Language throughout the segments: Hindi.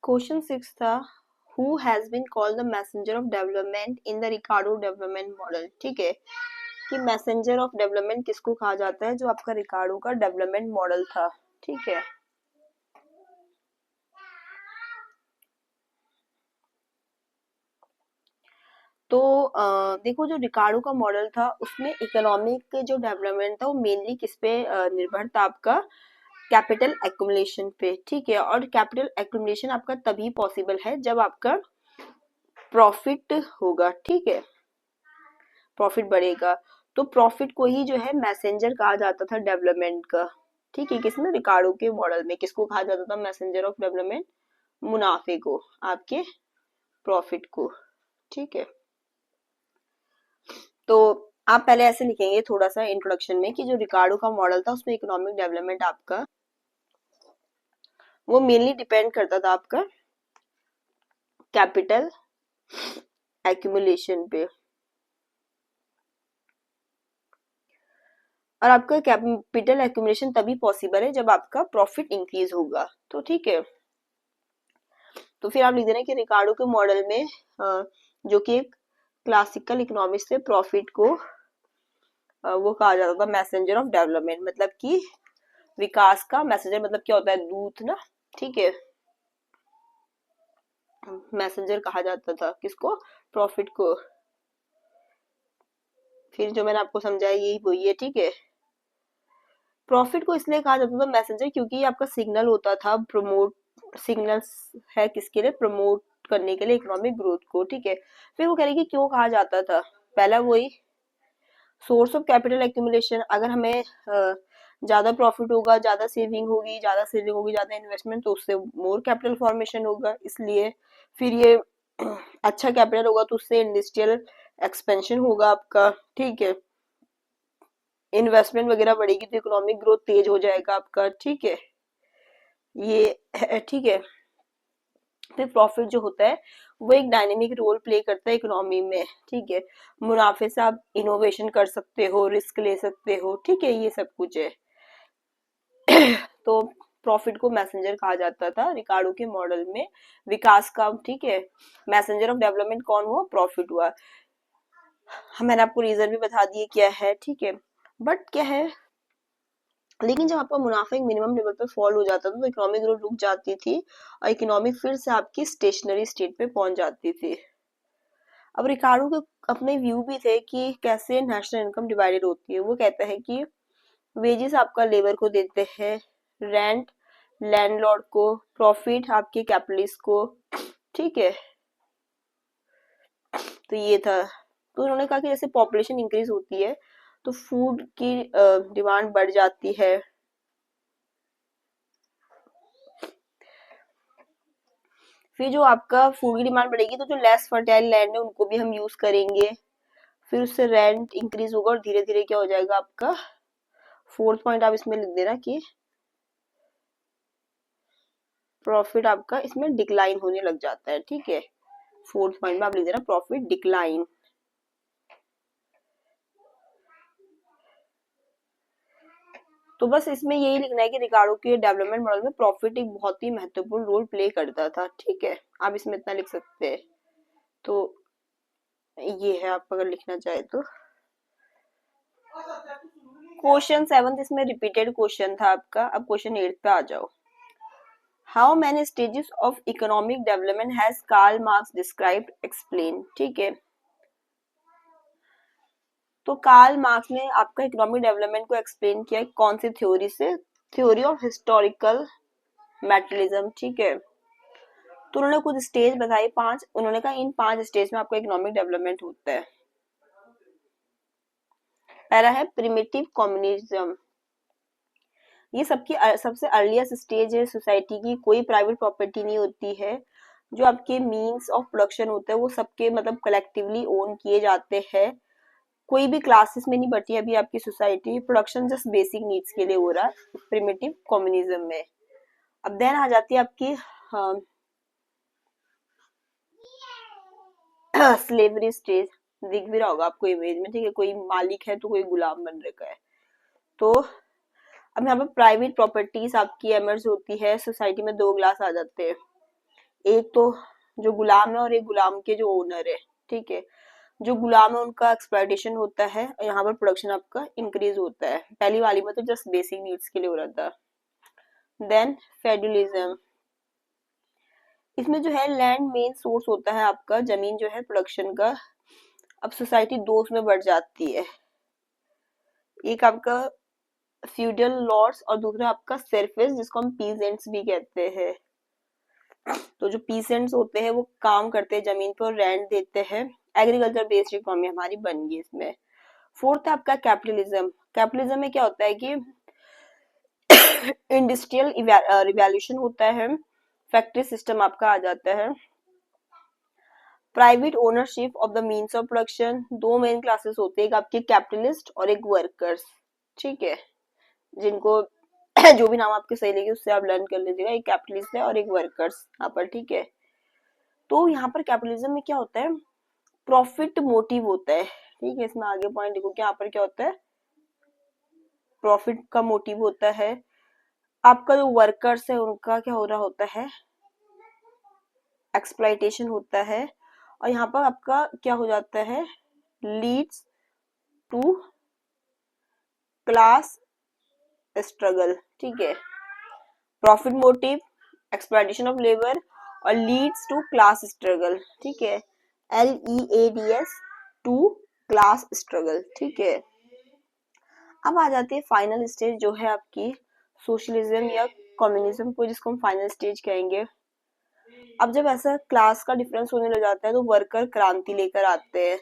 क्वेश्चन 6 था, who has been called the messenger of development in the Ricardo development model. ठीक है, कि मैसेंजर ऑफ डेवलपमेंट किसको कहा जाता है, जो आपका रिकार्डो का डेवलपमेंट मॉडल था। ठीक है, तो देखो जो रिकार्डो का मॉडल था उसमें इकोनॉमिक जो डेवलपमेंट था वो मेनली किस पे निर्भर था, आपका कैपिटल एक्युमुलेशन पे। ठीक है, और कैपिटल एक्युमुलेशन आपका तभी पॉसिबल है जब आपका प्रॉफिट होगा। ठीक है, प्रॉफिट बढ़ेगा, तो प्रॉफिट को ही जो है मैसेंजर कहा जाता था डेवलपमेंट का। ठीक है, किसमें, रिकार्डो के मॉडल में किसको कहा जाता था, मैसेंजर ऑफ डेवलपमेंट, मुनाफे को, आपके प्रॉफिट को। ठीक है, तो आप पहले ऐसे लिखेंगे थोड़ा सा इंट्रोडक्शन में कि जो रिकार्डो का मॉडल था उसमें इकोनॉमिक डेवलपमेंट आपका वो मेनली डिपेंड करता था आपका कैपिटल एक्युमुलेशन पे, और आपका कैपिटल एक्युमुलेशन तभी पॉसिबल है जब आपका प्रॉफिट इंक्रीज होगा। तो ठीक है, तो फिर आप लिख देना कि रिकार्डो के मॉडल में जो कि एक क्लासिकल इकोनॉमिक्स से प्रॉफिट को वो कहा जाता था मैसेंजर ऑफ डेवलपमेंट, मतलब कि विकास का मैसेंजर, मतलब क्या होता है, दूत ना। ठीक है, मैसेंजर कहा जाता था किसको, प्रॉफिट को। फिर जो मैंने आपको समझाया यही वही है। ठीक है, प्रॉफिट को इसलिए कहा जाता था मैसेंजर क्योंकि आपका सिग्नल होता था, प्रमोट सिग्नल है किसके लिए, प्रमोट करने के लिए इकोनॉमिक ग्रोथ को। ठीक है, फिर वो कह रहे कि क्यों कहा जाता था, पहला वही सोर्स ऑफ कैपिटल एक्यूमुलेशन, अगर हमें ज्यादा प्रॉफिट होगा, ज्यादा सेविंग होगी, ज्यादा इन्वेस्टमेंट, तो उससे मोर कैपिटल फॉर्मेशन होगा, इसलिए फिर ये अच्छा कैपिटल होगा तो उससे इंडस्ट्रियल एक्सपेंशन होगा आपका। ठीक है, इन्वेस्टमेंट वगैरह बढ़ेगी तो इकोनॉमिक ग्रोथ तेज हो जाएगा आपका। ठीक है, ये है। ठीक है, फिर प्रॉफिट जो होता है वो एक डायनेमिक रोल प्ले करता है इकोनॉमी में। ठीक है, मुनाफे से आप इनोवेशन कर सकते हो, रिस्क ले सकते हो। ठीक है, ये सब कुछ है। तो प्रॉफिट को मैसेंजर कहा जाता था रिकार्डो के मॉडल में, विकास का। ठीक है, मैसेंजर ऑफ डेवलपमेंट कौन हुआ, प्रॉफिट हुआ। मैंने आपको रीजन भी बता दिए क्या है। ठीक है, बट क्या है, लेकिन जब आपका मुनाफा एक मिनिमम लेवल पे फॉल हो जाता था तो इकोनॉमिक ग्रोथ रुक जाती थी और इकोनॉमी फिर से आपकी स्टेशनरी स्टेट पे पहुंच जाती थी। अब रिकार्डो के अपने व्यू भी थे कि कैसे नेशनल इनकम डिवाइडेड होती है। वो कहता है कि वेजेस आपका लेबर को देते हैं, रेंट लैंडलॉर्ड को, प्रॉफिट आपके कैपिटलिस्ट को। ठीक है, तो ये था। तो उन्होंने कहा कि जैसे पॉपुलेशन इंक्रीज होती है तो फूड की डिमांड बढ़ जाती है। फिर जो आपका फूड की डिमांड बढ़ेगी तो जो लेस फर्टाइल लैंड है उनको भी हम यूज करेंगे, फिर उससे रेंट इंक्रीज होगा और धीरे धीरे क्या हो जाएगा आपका, फोर्थ पॉइंट आप इसमें लिख देना कि प्रॉफिट आपका इसमें डिक्लाइन होने लग जाता है। ठीक है, फोर्थ पॉइंट में आप लिख देना प्रॉफिट डिक्लाइन। तो बस इसमें यही लिखना है कि रिकार्डो के डेवलपमेंट मॉडल में प्रॉफिट एक बहुत ही महत्वपूर्ण रोल प्ले करता था। ठीक है, आप इसमें इतना लिख सकते हैं। तो ये है, आप अगर लिखना चाहे तो। क्वेश्चन 7 इसमें रिपीटेड क्वेश्चन था आपका। अब क्वेश्चन 8 पे आ जाओ। How many stages of economic development has Karl Marx described, explain. ठीक है, तो कार्ल मार्क्स ने आपका इकोनॉमिक डेवलपमेंट को एक्सप्लेन किया कौन सी थ्योरी से, थ्योरी ऑफ हिस्टोरिकल मैटेरियलिज्म। ठीक है, तो उन्होंने कुछ स्टेज बताई 5। उन्होंने कहा इन 5 स्टेज में आपका इकोनॉमिक डेवलपमेंट होता है। पहला है प्रिमिटिव कम्युनिज्म, ये सबसे अर्लीस्ट स्टेज है सोसाइटी की। कोई प्राइवेट प्रॉपर्टी नहीं होती है, जो आपके मीन्स ऑफ प्रोडक्शन होते हैं वो सबके मतलब कलेक्टिवली ओन किए जाते हैं। कोई भी क्लासेस में नहीं बटी अभी आपकी society, production just basic needs के लिए हो रहा है प्रिमिटिव कम्युनिज्म में। अब देन आ जाती है आपकी स्लेवरी स्टेज, दिख भी रहा होगा आपको इमेज में। ठीक है, कोई मालिक है तो कोई गुलाम बन रखा है। तो अब यहाँ पे प्राइवेट प्रॉपर्टीज आपकी एमर्ज होती है, सोसाइटी में 2 क्लास आ जाते हैं, एक तो जो गुलाम है और एक गुलाम के जो ओनर है, ठीक है। जो गुलाम है उनका एक्सप्लॉयटेशन होता है, यहाँ पर प्रोडक्शन आपका इंक्रीज होता है। पहली वाली में तो जस्ट बेसिक नीड्स के लिए हो रहा था। देन फेडरलिज्म, इसमें जो है लैंड मेन सोर्स होता है आपका, जमीन जो है प्रोडक्शन का। अब सोसाइटी दो उसमें बढ़ जाती है, एक आपका फ्यूडल लॉर्ड्स और दूसरा आपका सर्फेस, जिसको हम पीजेंट्स भी कहते हैं। तो जो पीसेंट्स होते हैं वो काम करते हैं जमीन पर, रेंट देते हैं। एग्रीकल्चर बेस्ड इकोनॉमी हमारी बन गई इसमें। फोर्थ है आपका कैपिटलिज्म। कैपिटलिज्म में क्या होता है कि इंडस्ट्रियल रिवॉल्यूशन होता है, फैक्ट्री सिस्टम आपका आ जाता है। Private ownership of the means of production, दो मेन क्लासेस होते हैं, एक आपके कैपिटलिस्ट और एक वर्कर्स, ठीक है। जिनको जो भी नाम आपके सही लगे उससे आप लर्न कर लीजिएगा, एक कैपिटलिस्ट है और एक वर्कर्स यहाँ पर, ठीक है। तो यहाँ पर कैपिटलिज्म में क्या होता है, प्रॉफिट मोटिव होता है, ठीक है। इसमें आगे पॉइंट देखो कि यहाँ पर क्या होता है, प्रॉफिट का मोटिव होता है। आपका जो वर्कर्स है उनका क्या हो रहा होता है, एक्सप्लॉयटेशन होता है। और यहाँ पर आपका क्या हो जाता है, लीड्स टू क्लास स्ट्रगल, ठीक है। Profit motive, exploitation of labour और लीड्स टू क्लास स्ट्रगल, ठीक है। LEADS, टू क्लास स्ट्रगल, ठीक है। अब आ जाती है फाइनल स्टेज जो है आपकी सोशलिज्म या कम्युनिज्म को, जिसको हम फाइनल स्टेज कहेंगे। अब जब ऐसा क्लास का डिफरेंस होने लग जाता है तो वर्कर क्रांति लेकर आते हैं।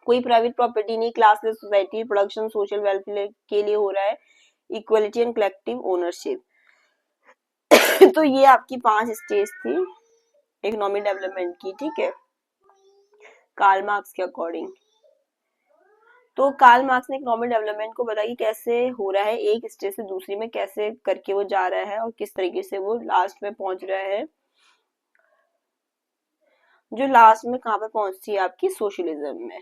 कोई प्राइवेट प्रॉपर्टी नहीं, classless society, production social welfare के लिए हो रहा है, इक्वलिटी एंड कलेक्टिव ओनरशिप। तो ये आपकी 5 स्टेज थी इकोनॉमिक डेवलपमेंट की, ठीक है, कार्ल मार्क्स के अकॉर्डिंग। तो कार्ल मार्क्स ने इकोनॉमिक डेवलपमेंट को बताया कि कैसे हो रहा है, एक स्टेज से दूसरी में कैसे करके वो जा रहा है और किस तरीके से वो लास्ट में पहुंच रहा है, जो लास्ट में कहाँ पर पहुंचती है आपकी सोशलिज्म में।